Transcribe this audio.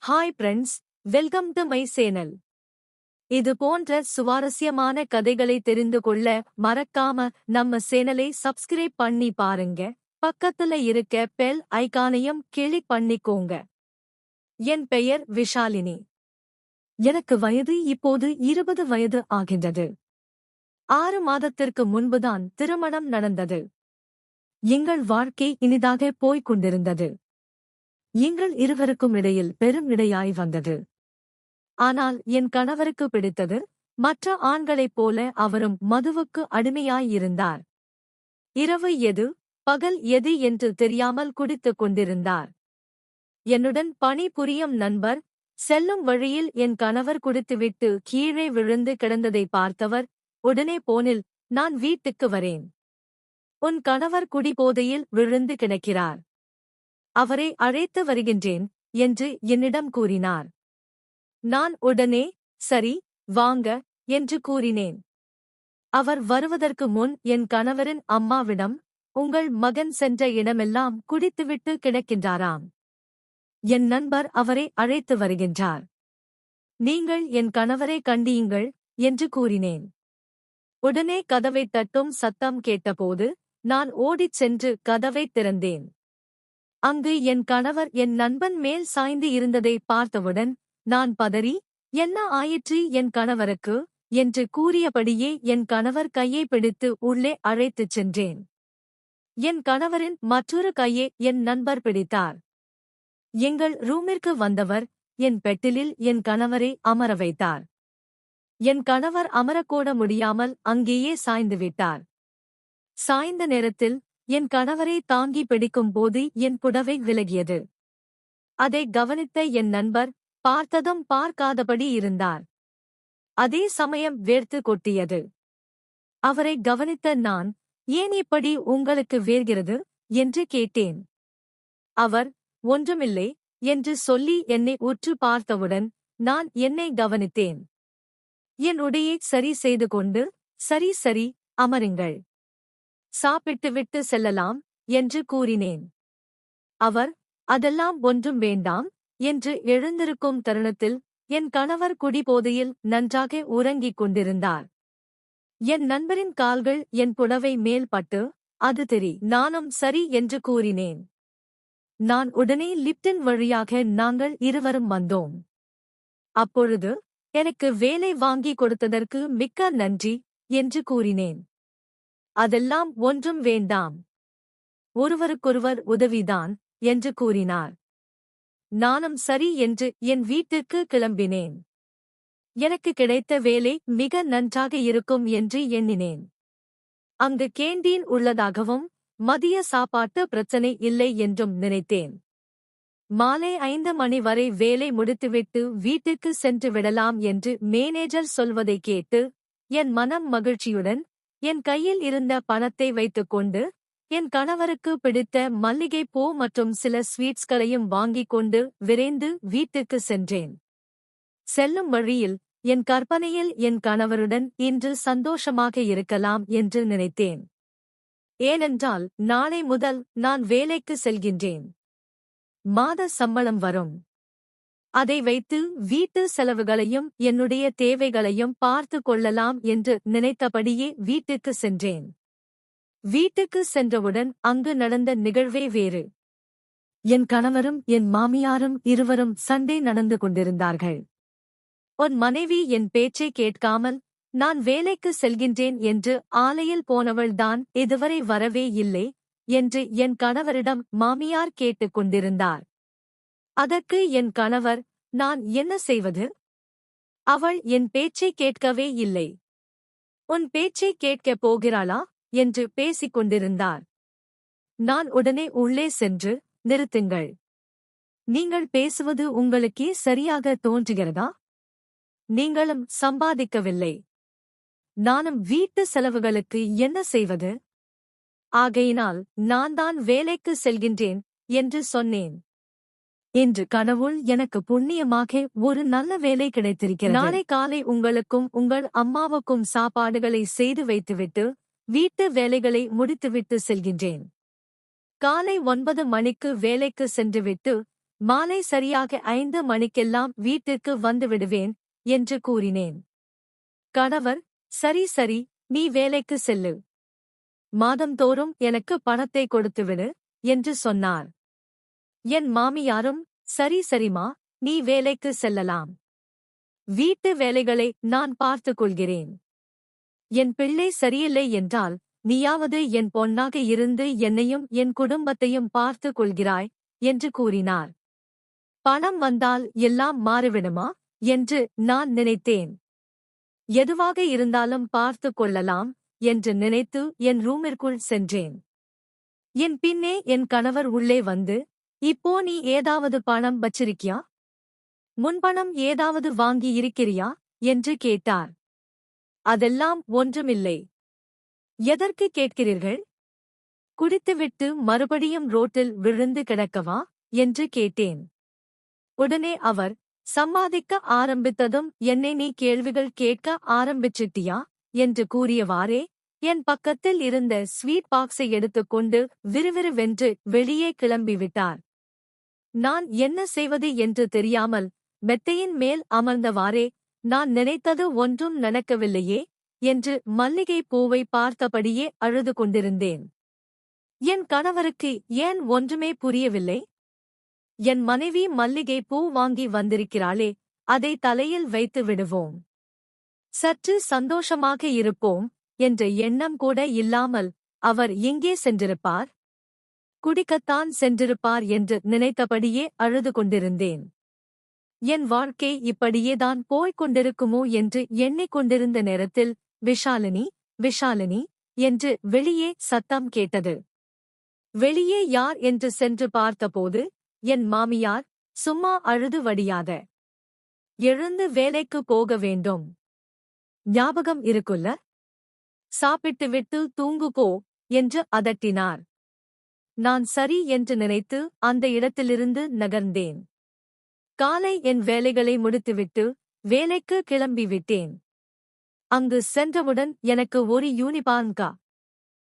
Hi friends, welcome to my channel. இது போன்ற சுவாரஸ்யமான கதைகளை தெரிந்து கொள்ள மறக்காம நம்ம சேனலை சப்ஸ்கிரைப் பண்ணி பாருங்க. பக்கத்துல இருக்க பெல் ஐகானையும் கிளிக் பண்ணிக்கோங்க. என் பெயர் விஷாலினி. எனக்கு வயது இப்போது 20 வயது ஆகின்றது. 6 மாதத்திற்கு முன்புதான் திருமணம் நடந்தது. எங்கள் வாழ்க்கை இனிதாக போய்க் கொண்டிருந்தது. எங்கள் இருவருக்கும் இடையில் பெரும் இடையாய் வந்தது. ஆனால் என் கணவருக்கு பிடித்தது, மற்ற ஆண்களைப் போல அவரும் மதுவுக்கு அடிமையாயிருந்தார். இரவு எது, பகல் எது என்று தெரியாமல் குடித்துக் கொண்டிருந்தார். என்னுடன் பணி புரியும் நண்பர் செல்லும் வழியில் என் கணவர் குடித்துவிட்டு கீழே விழுந்து கிடந்ததை பார்த்தவர், உடனே போனில் நான் வீட்டுக்கு வரேன். உன் கணவர் குடிபோதையில் விழுந்து கிடக்கிறார். அவரை அழைத்து வருகின்றேன் என்று என்னிடம் கூறினார். நான் உடனே சரி வாங்க என்று கூறினேன். அவர் வருவதற்கு முன் என் கணவரின் அம்மாவிடம், உங்கள் மகன் சென்ற இடமெல்லாம் குடித்துவிட்டு கிடக்கின்றாராம். என் நண்பர் அவரை அழைத்து வருகின்றார். நீங்கள் என் கணவரை கண்டியுங்கள் என்று கூறினேன். உடனே கதவைத் தட்டும் சத்தம் கேட்டபோது நான் ஓடிச் சென்று கதவைத் திறந்தேன். அங்கு என் கணவர் என் நண்பன் மேல் சாய்ந்து இருந்ததை பார்த்தவுடன் நான் பதறி, என்ன ஆயிற்று என் கணவருக்கு என்று கூறியபடியே என் கணவர் கையை பிடித்து உள்ளே அழைத்துச் சென்றேன். என் கணவரின் மற்றொரு கையை என் நண்பர் பிடித்தார். எங்கள் ரூமிற்கு வந்தவர் என் பெட்டிலில் என் கணவரை அமர வைத்தார். என் கணவர் அமரக்கூட முடியாமல் அங்கேயே சாய்ந்துவிட்டார். சாய்ந்த நேரத்தில் என் கணவரை தாங்கி பிடிக்கும் போது என் புடவை விலகியது. அதை கவனித்த என் நண்பர் பார்த்ததும் பார்க்காதபடி இருந்தார். அதே சமயம் வேர்த்து கொட்டியது. அவரை கவனித்த நான், ஏன் இப்படி உங்களுக்கு வேர்கிறது என்று கேட்டேன். அவர், ஒன்றுமில்லை என்று சொல்லி என்னை உற்று பார்த்தவுடன் நான் என்னை கவனித்தேன். என் உடையை சரி செய்து கொண்டு, சரி அமருங்கள், சாப்பிட்டுவிட்டு செல்லலாம் என்று கூறினேன். அவர், அதெல்லாம் ஒன்றும் வேண்டாம் என்று எழுந்திருக்கும் தருணத்தில் என் கணவர் குடிபோதையில் நன்றாக உறங்கிக் கொண்டிருந்தார். என் நண்பரின் கால்கள் என் புடவை மேல் பட்டு, அது தெரி. நானும் சரி என்று கூறினேன். நான் உடனே லிப்டின் வழியாக நாங்கள் இருவரும் வந்தோம். அப்பொழுது, எனக்கு வேலை வாங்கி கொடுத்ததற்கு மிக்க நன்றி என்று கூறினேன். அதெல்லாம் ஒன்றும் வேண்டாம், ஒருவருக்கொருவர் உதவிதான் என்று கூறினார். நானும் சரி என்று என் வீட்டிற்கு கிளம்பினேன். எனக்கு கிடைத்த வேலை மிக நன்றாக இருக்கும் என்று எண்ணினேன். அங்கு கேண்டீன் உள்ளதாகவும் மதிய சாப்பாட்டு பிரச்சனை இல்லை என்றும் நினைத்தேன். மாலை 5 மணி வரை வேலை முடித்துவிட்டு வீட்டுக்கு சென்று விடலாம் என்று மேனேஜர் சொல்வதை கேட்டு என் மனம் மகிழ்ச்சியுடன் என் கையில் இருந்த பணத்தை வைத்துக்கொண்டு என் கணவருக்கு பிடித்த மல்லிகைப் பூ மற்றும் சில ஸ்வீட்ஸ்களையும் வாங்கிக் கொண்டு விரைந்து வீட்டுக்கு சென்றேன். செல்லும் வழியில் என் கற்பனையில் என் கணவருடன் இன்று சந்தோஷமாக இருக்கலாம் என்று நினைத்தேன். ஏனென்றால் நாளை முதல் நான் வேலைக்கு செல்கின்றேன். மாத சம்பளம் வரும். அதை வைத்து வீட்டு செலவுகளையும் என்னுடைய தேவைகளையும் பார்த்து கொள்ளலாம் என்று நினைத்தபடியே வீட்டுக்கு சென்றேன். வீட்டுக்கு சென்றவுடன் அங்கு நடந்த நிகழ்வே வேறு. என் கணவரும் என் மாமியாரும் இருவரும் சண்டை நடந்து கொண்டிருந்தார்கள். உன் மனைவி என் பேச்சை கேட்காமல் நான் வேலைக்கு செல்கின்றேன் என்று ஆலையில் போனவள்தான் இதுவரை வரவே இல்லை என்று என் கணவரிடம் மாமியார் கேட்டுக் கொண்டிருந்தார். அதற்கு என் கணவர், நான் என்ன செய்வது? அவள் என் பேச்சை கேட்கவே இல்லை. உன் பேச்சை கேட்கப் போகிறாளா என்று பேசிக் கொண்டிருந்தார். நான் உடனே உள்ளே சென்று, நிறுத்துங்கள். நீங்கள் பேசுவது உங்களுக்கே சரியாக தோன்றுகிறதா? நீங்களும் சம்பாதிக்கவில்லை. நானும் வீட்டு செலவுகளுக்கு என்ன செய்வது? ஆகையினால் நான் தான் வேலைக்கு செல்கின்றேன் என்று சொன்னேன். இன்று கடவுள் எனக்கு புண்ணியமாக ஒரு நல்ல வேலை கிடைத்திருக்கிறது. நாளை காலை உங்களுக்கும் உங்கள் அம்மாவுக்கும் சாப்பாடுகளை செய்து வைத்துவிட்டு வீட்டு வேலைகளை முடித்துவிட்டு செல்கின்றேன். காலை 9 மணிக்கு வேலைக்கு சென்றுவிட்டு மாலை சரியாக 5 மணிக்கெல்லாம் வீட்டிற்கு வந்துவிடுவேன் என்று கூறினேன். கணவர், சரி சரி, நீ வேலைக்கு செல்லு. மாதந்தோறும் எனக்கு பணத்தை கொடுத்துவிடு என்று சொன்னார். என் மாமியாரும், சரி சரிமா, நீ வேலைக்கு செல்லலாம். வீட்டு வேலைகளை நான் பார்த்துக் கொள்கிறேன். என் பிள்ளை சரியில்லை என்றால் நீயாவது என் பொன்னாக இருந்து என்னையும் என் குடும்பத்தையும் பார்த்துக் கொள்கிறாய் என்று கூறினார். பணம் வந்தால் எல்லாம் மாறிவிடுமா என்று நான் நினைத்தேன். எதுவாக இருந்தாலும் பார்த்துக் கொள்ளலாம் என்று நினைத்து என் ரூமிற்குள் சென்றேன். என் பின்னே என் கணவர் உள்ளே வந்து, இப்போ நீ ஏதாவது பணம் வச்சிருக்கியா? முன்பணம் ஏதாவது வாங்கி இருக்கிறியா என்று கேட்டார். அதெல்லாம் ஒன்றுமில்லை. எதற்கு கேட்கிறீர்கள்? குடித்துவிட்டு மறுபடியும் ரோட்டில் விழுந்து கிடக்கவா என்று கேட்டேன். உடனே அவர், சம்பாதிக்க ஆரம்பித்ததும் என்னை நீ கேள்விகள் கேட்க ஆரம்பிச்சிட்டியா என்று கூறியவாறே என் பக்கத்தில் இருந்த ஸ்வீட் பாக்ஸை எடுத்துக்கொண்டு விறுவிறுவென்று வெளியே கிளம்பிவிட்டார். நான் என்ன செய்வது என்று தெரியாமல் மெத்தையின் மேல் அமர்ந்தவாறே, நான் நினைத்தது ஒன்றும் நடக்கவில்லையே என்று மல்லிகை பூவை பார்த்தபடியே அழுது கொண்டிருந்தேன். என் கணவருக்கு ஏன் ஒன்றுமே புரியவில்லை? என் மனைவி மல்லிகை பூ வாங்கி வந்திருக்கிறாளே, அதை தலையில் வைத்து விடுவோம், சற்று சந்தோஷமாக இருப்போம் என்ற எண்ணம் கூட இல்லாமல் அவர் எங்கே சென்றிருப்பார்? குடிக்கத்தான் சென்றிருப்பார் என்று நினைத்தபடியே அழுது கொண்டிருந்தேன். என் வாழ்க்கை இப்படியேதான் போய்க் கொண்டிருக்குமோ என்று எண்ணிக்கொண்டிருந்த நேரத்தில் விஷாலினி, விஷாலினி என்று வெளியே சத்தம் கேட்டது. வெளியே யார் என்று சென்று பார்த்தபோது என் மாமியார், சும்மா அழுது வடியாத, எழுந்து வேலைக்கு போக வேண்டும், ஞாபகம் இருக்குல்ல, சாப்பிட்டுவிட்டு தூங்கு போ என்று அதட்டினார். நான் சரி என்று நினைத்து அந்த இடத்திலிருந்து நகர்ந்தேன். காலை என் வேலைகளை முடித்துவிட்டு வேலைக்கு கிளம்பிவிட்டேன். அங்கு சென்றவுடன் எனக்கு ஒரு யூனிபார்ம்